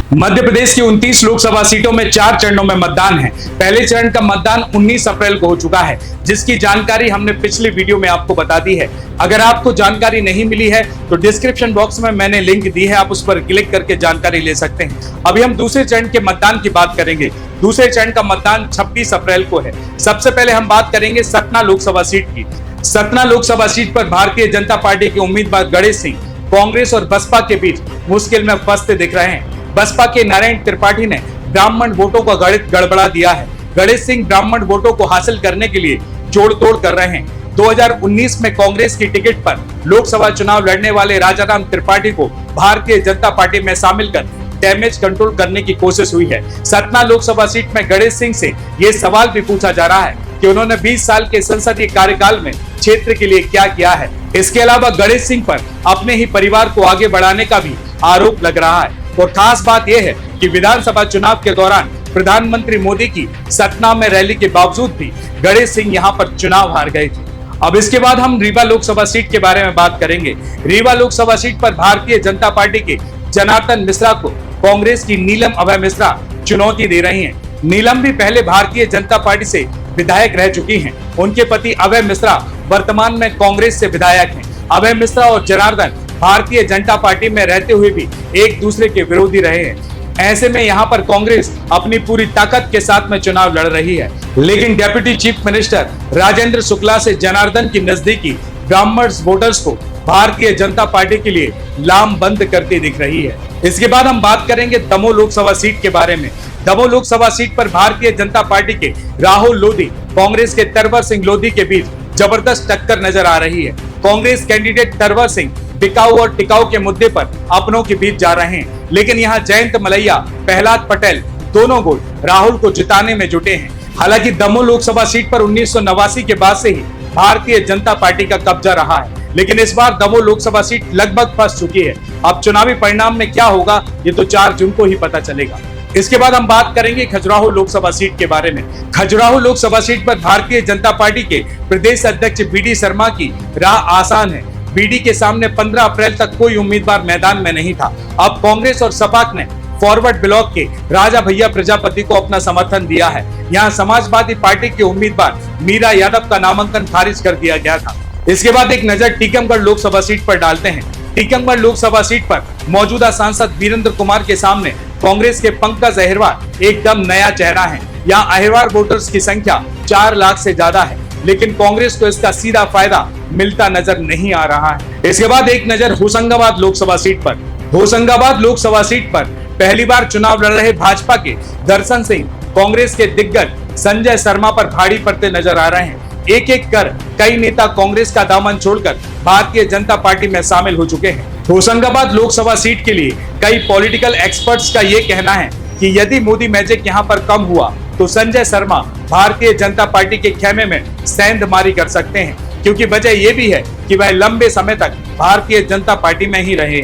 मध्य प्रदेश की 29 लोकसभा सीटों में 4 चरणों में मतदान है। पहले चरण का मतदान 19 अप्रैल को हो चुका है, जिसकी जानकारी हमने पिछले वीडियो में आपको बता दी है। अगर आपको जानकारी नहीं मिली है तो डिस्क्रिप्शन बॉक्स में मैंने लिंक दी है, आप उस पर क्लिक करके जानकारी ले सकते हैं। अभी हम दूसरे चरण के मतदान की बात करेंगे। दूसरे चरण का मतदान 26 अप्रैल को है। सबसे पहले हम बात करेंगे सतना लोकसभा सीट की। सतना लोकसभा सीट पर भारतीय जनता पार्टी के उम्मीदवार गणेश सिंह कांग्रेस और बसपा के बीच मुश्किल में फंसते दिख रहे हैं। बसपा के नारायण त्रिपाठी ने ब्राह्मण वोटों का गणित गड़बड़ा दिया है। गणेश सिंह ब्राह्मण वोटों को हासिल करने के लिए जोड़ तोड़ कर रहे हैं। 2019 में कांग्रेस की टिकट पर लोकसभा चुनाव लड़ने वाले राजाराम त्रिपाठी को भारतीय जनता पार्टी में शामिल कर डैमेज कंट्रोल करने की कोशिश हुई है। सतना लोकसभा सीट में गणेश सिंह से ये सवाल भी पूछा जा रहा है कि उन्होंने 20 साल के संसदीय कार्यकाल में क्षेत्र के लिए क्या किया है। इसके अलावा गणेश सिंह पर अपने ही परिवार को आगे बढ़ाने का भी आरोप लग रहा है। और खास बात यह है कि विधानसभा चुनाव के दौरान प्रधानमंत्री मोदी की सतना में रैली के बावजूद भी गणेश सिंह यहां पर चुनाव हार गए थे। अब इसके बाद हम रीवा लोकसभा सीट के बारे में बात करेंगे। रीवा लोकसभा सीट पर भारतीय जनता पार्टी के जनार्दन मिश्रा को कांग्रेस की नीलम अभय मिश्रा चुनौती दे रही हैं। नीलम भी पहले भारतीय जनता पार्टी से विधायक रह चुकी हैं। उनके पति अभय मिश्रा वर्तमान में कांग्रेस से विधायक हैं। अभय मिश्रा और जनार्दन भारतीय जनता पार्टी में रहते हुए भी एक दूसरे के विरोधी रहे हैं। ऐसे में यहाँ पर कांग्रेस अपनी पूरी ताकत के साथ में चुनाव लड़ रही है, लेकिन deputy chief minister Rajendra Shukla से जनार्दन की नजदीकी ब्राह्मण वोटर्स को भारतीय जनता पार्टी के लिए लामबंद करती दिख रही है। इसके बाद हम बात करेंगे दमोह लोकसभा सीट के बारे में। दमोह लोकसभा सीट पर भारतीय जनता पार्टी के राहुल लोधी कांग्रेस के तरवर सिंह लोधी के बीच जबरदस्त टक्कर नजर आ रही है। कांग्रेस कैंडिडेट तरवर सिंह बिकाऊ और टिकाऊ के मुद्दे पर अपनों के बीच जा रहे हैं, लेकिन यहाँ जयंत मलैया, प्रहलाद पटेल दोनों गुट राहुल को जिताने में जुटे हैं। हालांकि दमोह लोकसभा सीट पर 1989 के बाद से ही भारतीय जनता पार्टी का कब्जा रहा है, लेकिन इस बार दमोह लोकसभा सीट लगभग फंस चुकी है। अब चुनावी परिणाम में क्या होगा ये तो 4 जून को ही पता चलेगा। इसके बाद हम बात करेंगे खजुराहो लोकसभा सीट के बारे में। खजुराहो लोकसभा सीट पर भारतीय जनता पार्टी के प्रदेश अध्यक्ष बीडी शर्मा की राह आसान है। बीडी के सामने 15 अप्रैल तक कोई उम्मीदवार मैदान में नहीं था। अब कांग्रेस और सपा ने फॉरवर्ड ब्लॉक के राजा भैया प्रजापति को अपना समर्थन दिया है। यहाँ समाजवादी पार्टी के उम्मीदवार मीरा यादव का नामांकन खारिज कर दिया गया था। इसके बाद एक नजर टीकमगढ़ लोकसभा सीट पर डालते हैं। टीकमगढ़ लोकसभा सीट पर मौजूदा सांसद वीरेंद्र कुमार के सामने कांग्रेस के पंकज अहिरवार एकदम नया चेहरा है। यहाँ अहिरवार वोटर्स की संख्या 4 लाख से ज्यादा है, लेकिन कांग्रेस को इसका सीधा फायदा मिलता नजर नहीं आ रहा है। इसके बाद एक नजर होशंगाबाद लोकसभा सीट पर। होशंगाबाद लोकसभा सीट पर पहली बार चुनाव लड़ रहे भाजपा के दर्शन सिंह कांग्रेस के दिग्गज संजय शर्मा पर भारी पड़ते नजर आ रहे हैं। एक एक कर कई नेता कांग्रेस का दामन छोड़कर भारतीय जनता पार्टी में शामिल हो चुके हैं। होशंगाबाद लोकसभा सीट के लिए कई पॉलिटिकल एक्सपर्ट्स का ये कहना है कि यदि मोदी मैजिक यहाँ पर कम हुआ तो संजय शर्मा भारतीय जनता पार्टी के खेमे में सेंधमारी कर सकते हैं, क्योंकि वजह ये भी है कि वह लंबे समय तक भारतीय जनता पार्टी में ही रहे।